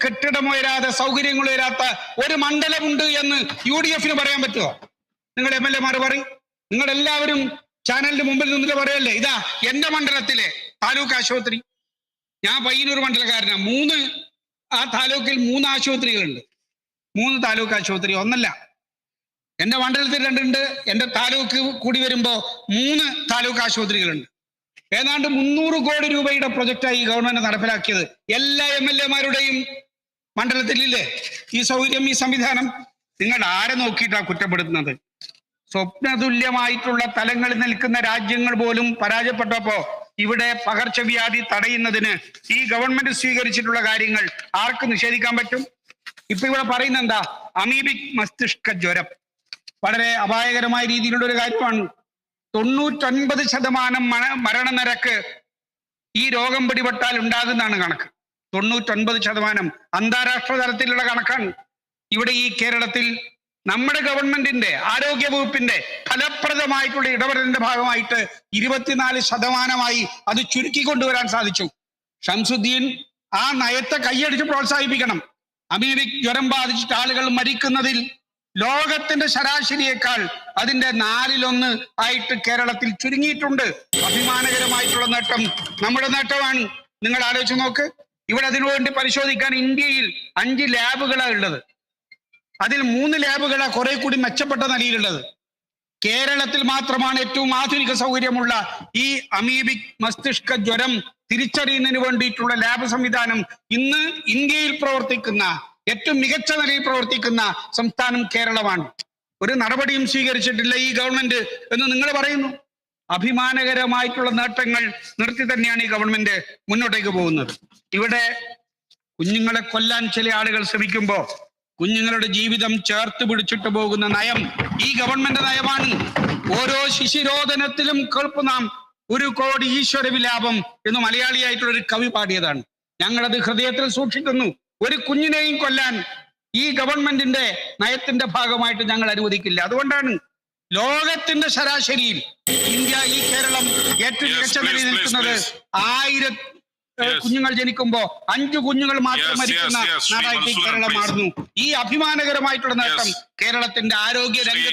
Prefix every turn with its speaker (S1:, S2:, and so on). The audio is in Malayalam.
S1: കെട്ടിടം ഉയരാതെ സൗകര്യങ്ങൾ ഉയരാത്ത ഒരു മണ്ഡലമുണ്ട് എന്ന് UDF പറയാൻ പറ്റുമോ? നിങ്ങൾ MLA മാർ പറയും. നിങ്ങളെല്ലാവരും ചാനലിന്റെ മുമ്പിൽ നിന്നിട്ട് പറയല്ലേ, ഇതാ എന്റെ മണ്ഡലത്തിലെ താലൂക്ക് ആശുപത്രി. ഞാൻ പയ്യന്നൂർ മണ്ഡലക്കാരനാണ്. ആ താലൂക്കിൽ 3 ആശുപത്രികളുണ്ട്. 3 താലൂക്ക് ആശുപത്രി, ഒന്നല്ല. എന്റെ മണ്ഡലത്തിൽ 2 ഉണ്ട്. എന്റെ താലൂക്ക് കൂടി വരുമ്പോ 3 താലൂക്ക് ആശുപത്രികളുണ്ട്. ഏതാണ്ട് 300 കോടി രൂപയുടെ പ്രൊജക്റ്റായി ഈ ഗവൺമെന്റ് നടപ്പിലാക്കിയത്. എല്ലാ MLA മാരുടെയും മണ്ഡലത്തിലില്ലേ ഈ സൗകര്യം, ഈ സംവിധാനം? നിങ്ങൾ ആരെ നോക്കിയിട്ടാണ് കുറ്റപ്പെടുത്തുന്നത്? സ്വപ്നതുല്യമായിട്ടുള്ള തലങ്ങളിൽ നിൽക്കുന്ന രാജ്യങ്ങൾ പോലും പരാജയപ്പെട്ടപ്പോ ഇവിടെ പകർച്ചവ്യാധി തടയുന്നതിന് ഈ ഗവൺമെന്റ് സ്വീകരിച്ചിട്ടുള്ള കാര്യങ്ങൾ ആർക്ക് നിഷേധിക്കാൻ പറ്റും? ഇപ്പൊ ഇവിടെ പറയുന്ന എന്താ? അമീബിക് മസ്തിഷ്ക ജ്വരം വളരെ അപായകരമായ രീതിയിലുള്ള ഒരു കാര്യമാണ്. 99% മരണനിരക്ക് ഈ രോഗം പിടിപെട്ടാൽ ഉണ്ടാകുന്നതാണ് കണക്ക്. 99% അന്താരാഷ്ട്ര തലത്തിലുള്ള കണക്കാണ്. ഇവിടെ ഈ കേരളത്തിൽ നമ്മുടെ ഗവൺമെന്റിന്റെ ആരോഗ്യ വകുപ്പിന്റെ ഫലപ്രദമായിട്ടുള്ള ഇടപെടലിന്റെ ഭാഗമായിട്ട് 24% അത് ചുരുക്കിക്കൊണ്ടുവരാൻ സാധിച്ചു. ഷംസുദ്ദീൻ ആ നയത്തെ കൈയടിച്ച് പ്രോത്സാഹിപ്പിക്കണം. അമീബിക് ജ്വരം ബാധിച്ചിട്ട് ആളുകൾ മരിക്കുന്നതിൽ ലോകത്തിന്റെ ശരാശരിയേക്കാൾ അതിന്റെ 4/1 ആയിട്ട് കേരളത്തിൽ ചുരുങ്ങിയിട്ടുണ്ട്. അഭിമാനകരമായിട്ടുള്ള നേട്ടം നമ്മുടെ നേട്ടമാണ്. നിങ്ങൾ ആലോചിച്ച് നോക്ക്. ഇവിടെ അതിനുവേണ്ടി പരിശോധിക്കാൻ ഇന്ത്യയിൽ 5 ലാബുകളാണ് ഉള്ളത്. അതിൽ 3 ലാബുകളാണ് കുറെ കൂടി മെച്ചപ്പെട്ട നിലയിലുള്ളത്. കേരളത്തിൽ മാത്രമാണ് ഏറ്റവും ആധുനിക സൗകര്യമുള്ള ഈ അമീബിക് മസ്തിഷ്ക ജ്വരം തിരിച്ചറിയുന്നതിന് വേണ്ടിയിട്ടുള്ള ലാബ് സംവിധാനം ഇന്ന് ഇന്ത്യയിൽ പ്രവർത്തിക്കുന്ന ഏറ്റവും മികച്ച നിലയിൽ പ്രവർത്തിക്കുന്ന സംസ്ഥാനം കേരളമാണ്. ഒരു നടപടിയും സ്വീകരിച്ചിട്ടില്ല ഈ ഗവൺമെന്റ് എന്ന് നിങ്ങൾ പറയുന്നു. അഭിമാനകരമായിട്ടുള്ള നേട്ടങ്ങൾ നിർത്തി തന്നെയാണ് ഈ ഗവൺമെന്റ് മുന്നോട്ടേക്ക് പോകുന്നത്. ഇവിടെ കുഞ്ഞുങ്ങളെ കൊല്ലാൻ ചില ആളുകൾ ശ്രമിക്കുമ്പോ കുഞ്ഞുങ്ങളുടെ ജീവിതം ചേർത്ത് പിടിച്ചിട്ട് പോകുന്ന നയം ഈ ഗവൺമെന്റ് നയമാണ്. ഓരോ ശിശുരോധനത്തിലും കേൾപ്പുനാം 1 കോടി ഈശ്വര വിലാപം എന്ന് മലയാളിയായിട്ടുള്ള ഒരു കവി പാടിയതാണ്. ഞങ്ങളത് ഹൃദയത്തിൽ സൂക്ഷിക്കുന്നു. ഒരു കുഞ്ഞിനെയും കൊല്ലാൻ ഈ ഗവൺമെന്റിന്റെ നയത്തിന്റെ ഭാഗമായിട്ട് ഞങ്ങൾ അനുവദിക്കില്ല. അതുകൊണ്ടാണ് ലോകത്തിന്റെ ശരാശരിയിൽ ഈ കേരളം ഏറ്റവും മികച്ച നിലയിൽ നിൽക്കുന്നത്. 1000 കുഞ്ഞുങ്ങൾ ജനിക്കുമ്പോ 5 കുഞ്ഞുങ്ങൾ മാത്രം മരിക്കുന്ന നാടായിട്ട് കേരളം മാറുന്നു. ഈ അഭിമാനകരമായിട്ടുള്ള നേട്ടം കേരളത്തിന്റെ ആരോഗ്യ രംഗത്ത്